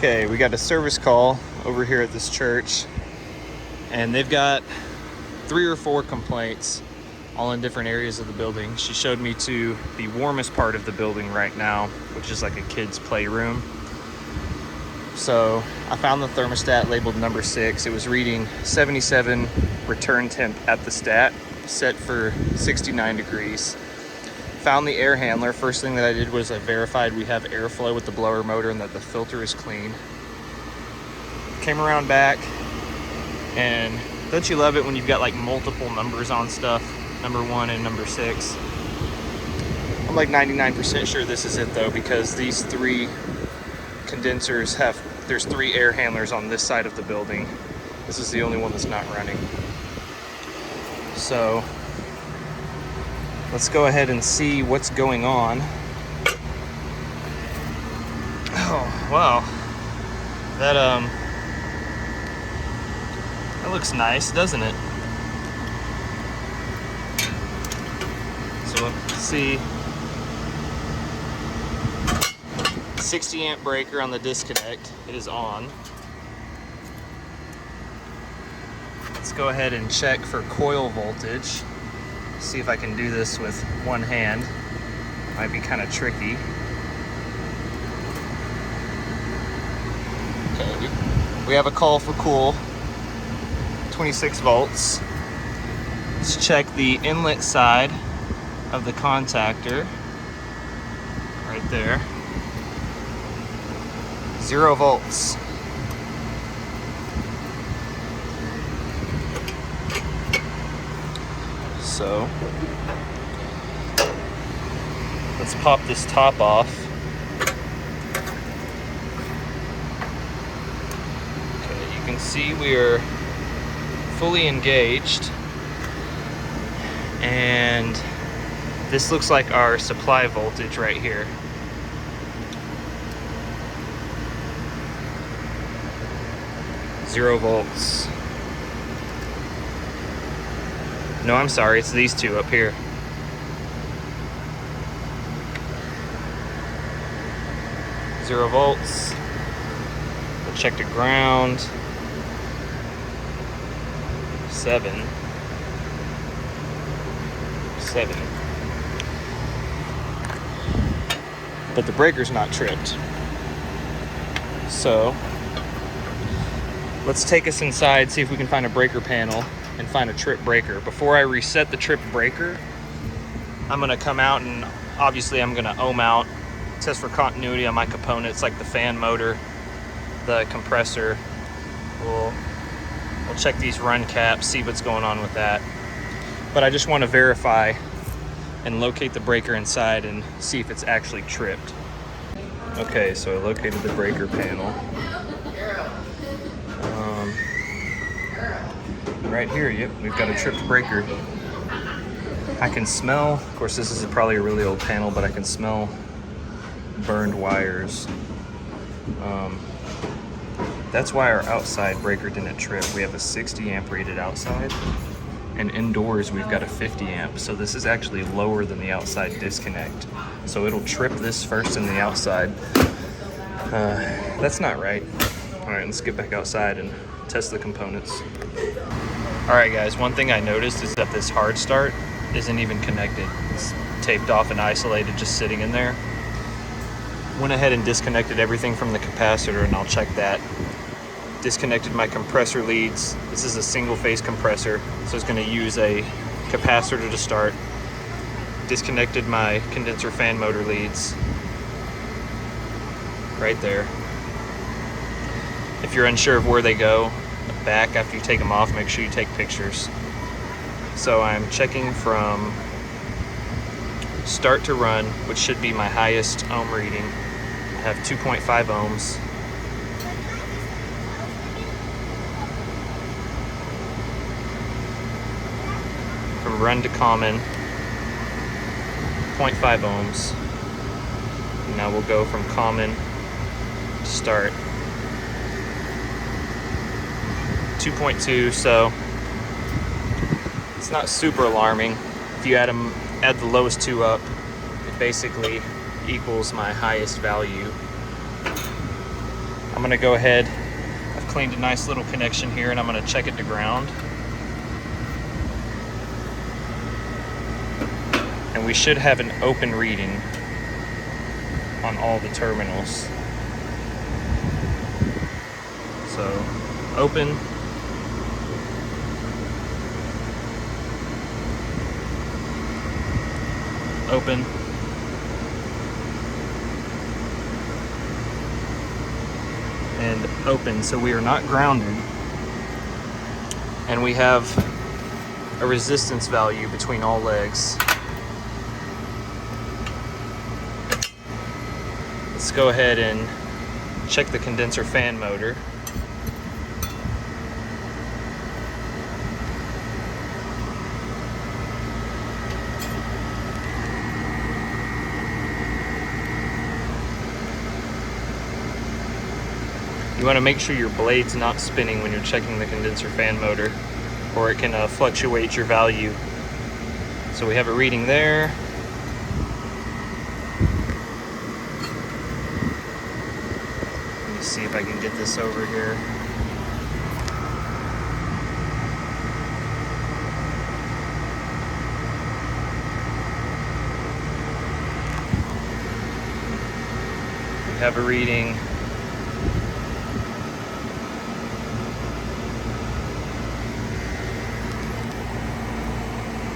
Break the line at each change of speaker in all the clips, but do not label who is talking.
Okay, we got a service call over here at this church, and they've got 3 or 4 complaints all in different areas of the building. She showed me to the warmest part of the building right now, which is like a kid's playroom. So I found the thermostat labeled number 6. It was reading 77 return temp at the stat, set for 69 degrees. Found the air handler. First thing that I did was I verified we have airflow with the blower motor and that the filter is clean. Came around back, and don't you love it when you've got like multiple numbers on stuff? Number 1 and number 6. I'm like 99% sure this is it though, because these 3 condensers there's 3 air handlers on this side of the building. This is the only one that's not running. So let's go ahead and see what's going on. Oh, wow. That looks nice, doesn't it? So let's see. 60 amp breaker on the disconnect. It is on. Let's go ahead and check for coil voltage. See if I can do this with one hand. Might be kind of tricky. Okay, we have a call for cool, 26 volts. Let's check the inlet side of the contactor, right there. 0 volts. So let's pop this top off. Okay, you can see we're fully engaged, and this looks like our supply voltage right here. Zero volts. No, I'm sorry, it's these 2 up here. Zero volts. We'll check the ground. 7. But the breaker's not tripped. So let's take us inside, see if we can find a breaker panel and find a trip breaker. Before I reset the trip breaker, I'm gonna come out and obviously I'm gonna ohm out, test for continuity on my components like the fan motor, the compressor. We'll check these run caps, see what's going on with that. But I just want to verify and locate the breaker inside and see if it's actually tripped. Okay, so I located the breaker panel. Right here, yep, we've got a tripped breaker. I can smell, of course this is probably a really old panel, but I can smell burned wires. That's why our outside breaker didn't trip. We have a 60 amp rated outside, and indoors we've got a 50 amp. So this is actually lower than the outside disconnect. So it'll trip this first in the outside. That's not right. All right, let's get back outside and test the components. All right guys, one thing I noticed is that this hard start isn't even connected. It's taped off and isolated, just sitting in there. Went ahead and disconnected everything from the capacitor, and I'll check that. Disconnected my compressor leads. This is a single phase compressor, so it's going to use a capacitor to start. Disconnected my condenser fan motor leads right there. If you're unsure of where they go back after you take them off, make sure you take pictures. So I'm checking from start to run, which should be my highest ohm reading. I have 2.5 ohms. From run to common, 0.5 ohms. Now we'll go from common to start. 2.2, so it's not super alarming. If you add the lowest 2 up, it basically equals my highest value. I'm gonna go ahead, I've cleaned a nice little connection here, and I'm gonna check it to ground. And we should have an open reading on all the terminals. So, open. Open. And open. So we are not grounded. And we have a resistance value between all legs. Let's go ahead and check the condenser fan motor. You want to make sure your blade's not spinning when you're checking the condenser fan motor, or it can fluctuate your value. So we have a reading there. Let me see if I can get this over here. We have a reading.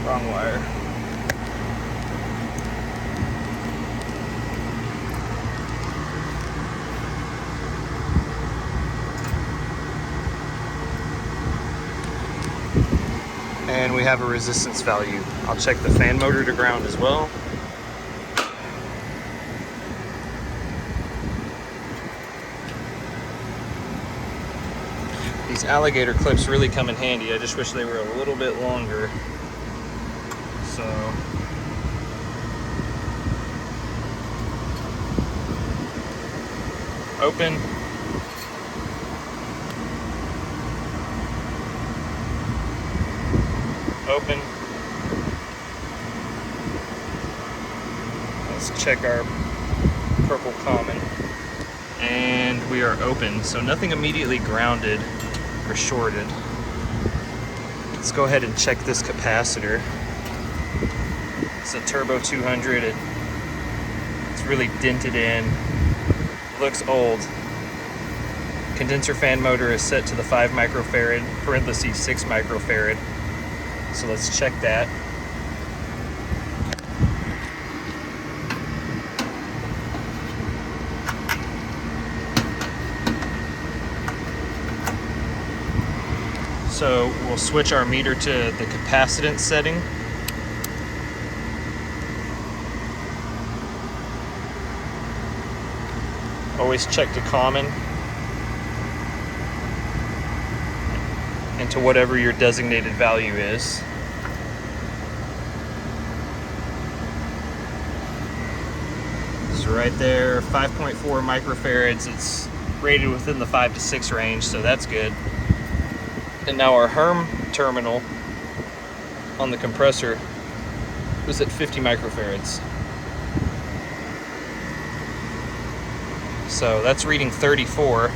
Wrong wire. And we have a resistance value. I'll check the fan motor to ground as well. These alligator clips really come in handy. I just wish they were a little bit longer. So open. Open. Let's check our purple common. And we are open. So nothing immediately grounded or shorted. Let's go ahead and check this capacitor. It's a Turbo 200. It's really dented in. Looks old. Condenser fan motor is set to the 5 microfarad, parentheses 6 microfarad. So let's check that. So we'll switch our meter to the capacitance setting. Always check to common and to whatever your designated value is. So right there, 5.4 microfarads. It's rated within the 5 to 6 range, so that's good. And now our Herm terminal on the compressor was at 50 microfarads. So that's reading 34.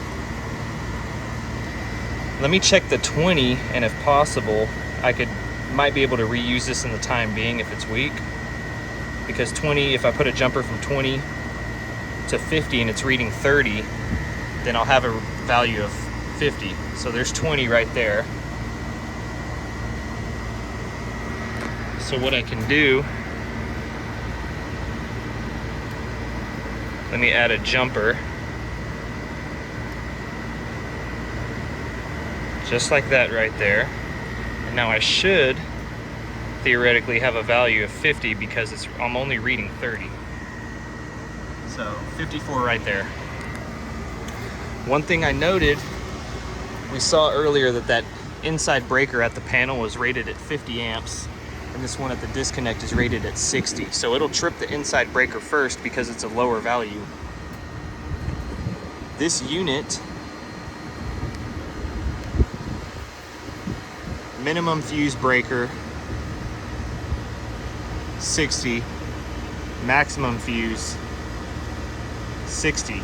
Let me check the 20, and if possible, might be able to reuse this in the time being if it's weak. Because 20, if I put a jumper from 20 to 50 and it's reading 30, then I'll have a value of 50. So there's 20 right there. So what I can do, let me add a jumper. Just like that right there. And now I should theoretically have a value of 50 because I'm only reading 30. So 54 right there. One thing I noted, we saw earlier that inside breaker at the panel was rated at 50 amps, and this one at the disconnect is rated at 60. So it'll trip the inside breaker first because it's a lower value. This unit, minimum fuse breaker 60, maximum fuse 60.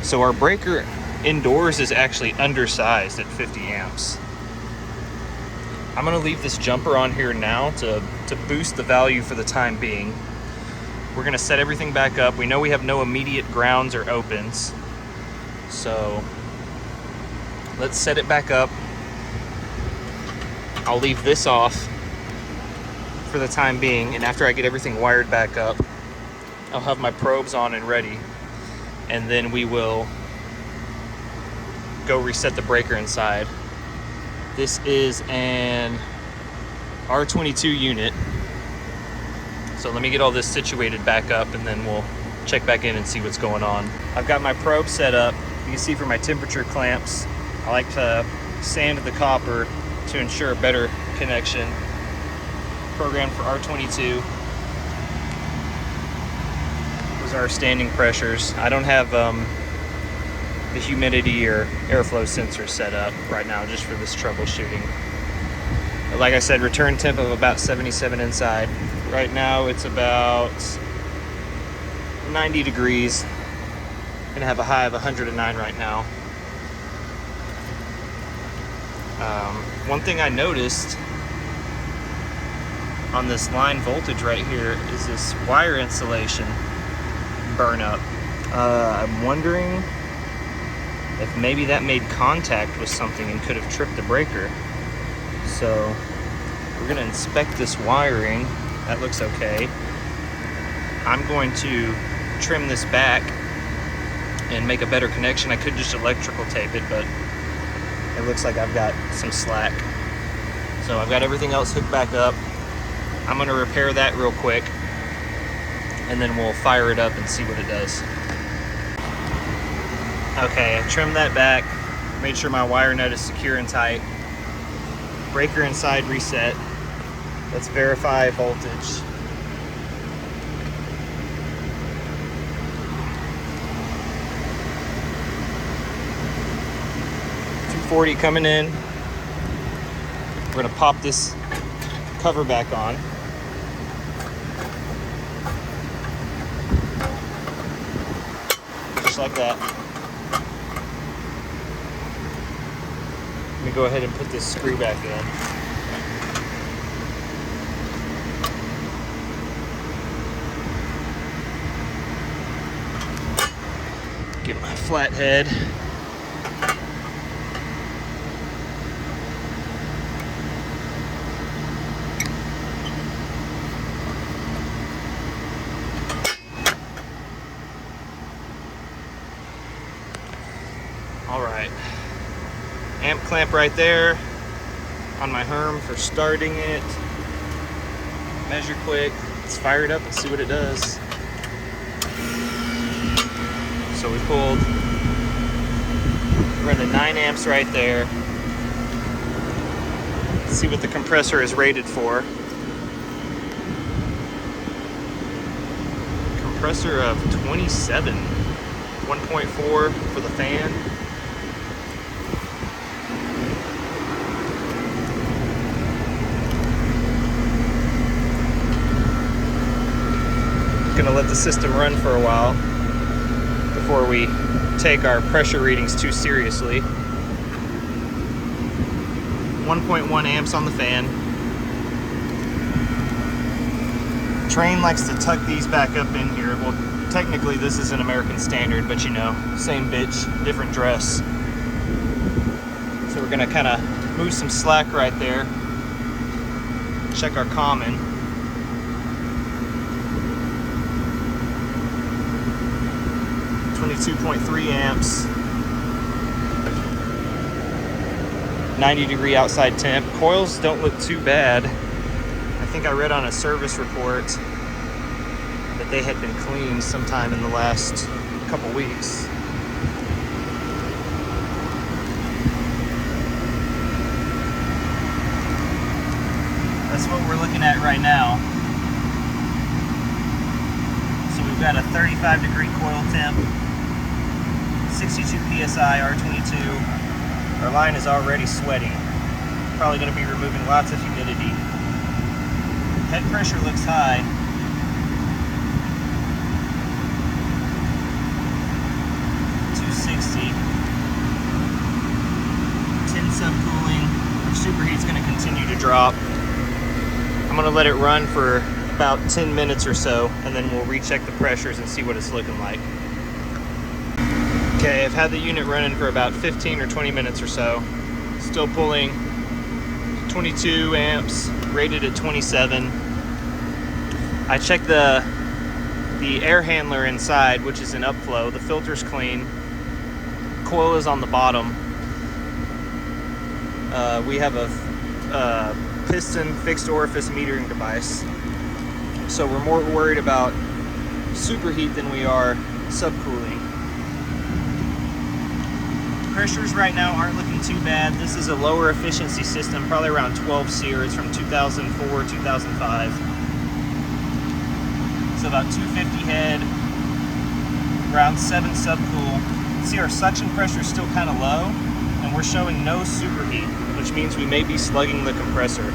So our breaker indoors is actually undersized at 50 amps. I'm gonna leave this jumper on here now to boost the value for the time being. We're gonna set everything back up. We know we have no immediate grounds or opens, so let's set it back up. I'll leave this off for the time being, and after I get everything wired back up, I'll have my probes on and ready, and then we will go reset the breaker inside. This is an R22 unit, so let me get all this situated back up and then we'll check back in and see what's going on. I've got my probe set up. You can see for my temperature clamps, I like to sand the copper to ensure a better connection. Programmed for R22. Those are our standing pressures. I don't have the humidity or airflow sensor set up right now just for this troubleshooting. But like I said, return temp of about 77 inside. Right now it's about 90 degrees. Gonna have a high of 109 right now. One thing I noticed on this line voltage right here is this wire insulation burn up. I'm wondering if maybe that made contact with something and could have tripped the breaker. So we're gonna inspect this wiring. That looks okay. I'm going to trim this back and make a better connection. I could just electrical tape it, but it looks like I've got some slack. So I've got everything else hooked back up. I'm gonna repair that real quick, and then we'll fire it up and see what it does. Okay, I trimmed that back, made sure my wire nut is secure and tight. Breaker inside reset. Let's verify voltage. 240 coming in. We're gonna pop this cover back on. Just like that. Let me go ahead and put this screw back in. Get my flathead. All right, amp clamp right there on my Herm for starting it. Measure quick, let's fire it up and see what it does. So we pulled, we're in the 9 amps right there. Let's see what the compressor is rated for. Compressor of 27, 1.4 for the fan. Gonna let the system run for a while before we take our pressure readings too seriously. 1.1 amps on the fan. Trane likes to tuck these back up in here. Well, technically this is an American standard, but you know, same bitch, different dress. So we're gonna kind of move some slack right there. Check our common. 22.3 amps, 90 degree outside temp. Coils don't look too bad. I think I read on a service report that they had been cleaned sometime in the last couple weeks. That's what we're looking at right now. So we've got a 35 degree coil temp, 62 PSI, R22. Our line is already sweaty. Probably going to be removing lots of humidity. Head pressure looks high. continue to drop. I'm gonna let it run for about 10 minutes or so, and then we'll recheck the pressures and see what it's looking like. Okay, I've had the unit running for about 15 or 20 minutes or so. Still pulling 22 amps, rated at 27. I checked the air handler inside, which is an upflow. The filter's clean. Coil is on the bottom. We have a piston fixed orifice metering device. So we're more worried about superheat than we are subcooling. Pressures right now aren't looking too bad. This is a lower efficiency system, probably around 12 SEER. It's from 2004, 2005. So about 250 head, around 7 subcool. See, our suction pressure is still kind of low, and we're showing no superheat, which means we may be slugging the compressor.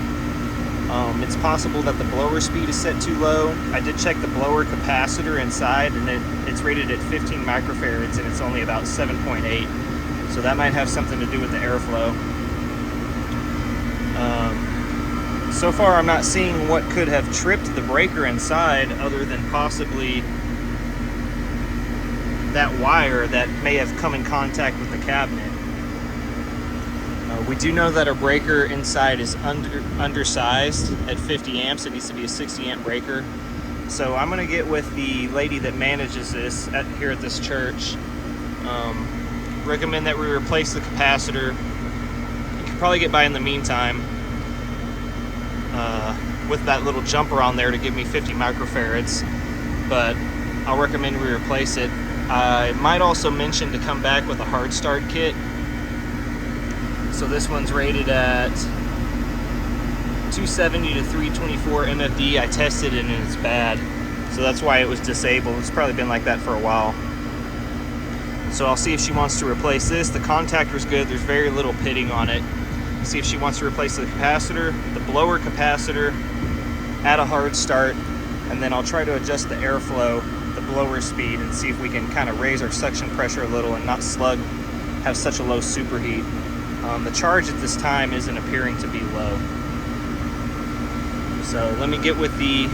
It's possible that the blower speed is set too low. I did check the blower capacitor inside, and it's rated at 15 microfarads, and it's only about 7.8. So that might have something to do with the airflow. So far, I'm not seeing what could have tripped the breaker inside, other than possibly that wire that may have come in contact with the cabinet. We do know that our breaker inside is undersized at 50 amps. It needs to be a 60 amp breaker. So I'm gonna get with the lady that manages this here at this church. Recommend that we replace the capacitor. You can probably get by in the meantime with that little jumper on there to give me 50 microfarads, but I'll recommend we replace it. I might also mention to come back with a hard start kit. So this one's rated at 270 to 324 MFD. I tested it and it's bad. So that's why it was disabled. It's probably been like that for a while. So I'll see if she wants to replace this. The contactor's good. There's very little pitting on it. See if she wants to replace the capacitor, the blower capacitor, add a hard start, and then I'll try to adjust the airflow, the blower speed, and see if we can kind of raise our suction pressure a little and not have such a low superheat. The charge at this time isn't appearing to be low. So let me get with the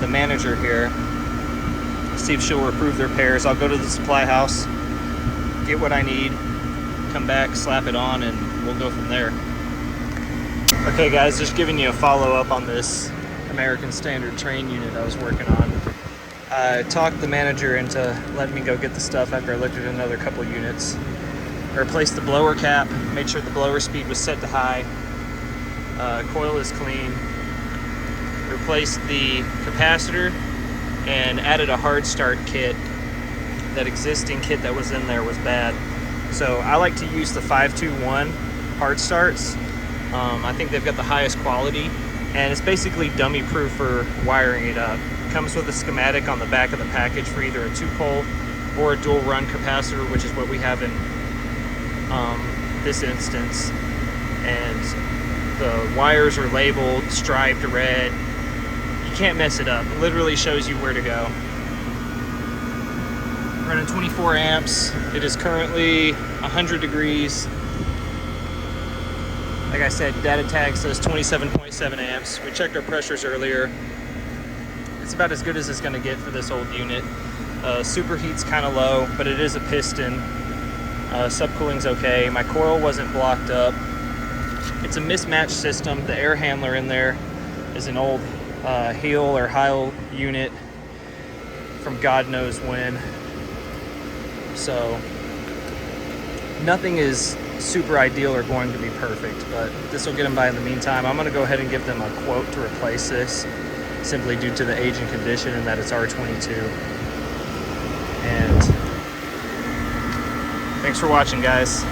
manager here, see if she'll approve the repairs. I'll go to the supply house, get what I need, come back, slap it on, and we'll go from there. Okay guys, just giving you a follow-up on this American Standard train unit I was working on. I talked the manager into letting me go get the stuff after I looked at another couple units. I replaced the blower cap, made sure the blower speed was set to high. Coil is clean. Replaced the capacitor and added a hard start kit. That existing kit that was in there was bad. So I like to use the 521 hard starts. I think they've got the highest quality, and it's basically dummy proof for wiring it up. It comes with a schematic on the back of the package for either a 2-pole or a dual run capacitor, which is what we have in this instance. And the wires are labeled striped red. You can't mess it up. It literally shows you where to go. Running 24 amps. It is currently 100 degrees. Like I said, data tag says 27.7 amps. We checked our pressures earlier. It's about as good as it's going to get for this old unit. Superheat's kind of low, but it is a piston. Subcooling's okay. My coil wasn't blocked up. It's a mismatched system. The air handler in there is an old heel or Heil unit from God knows when. So nothing is super ideal or going to be perfect, but this will get them by in the meantime. I'm going to go ahead and give them a quote to replace this, simply due to the age and condition and that it's R22. And thanks for watching, guys.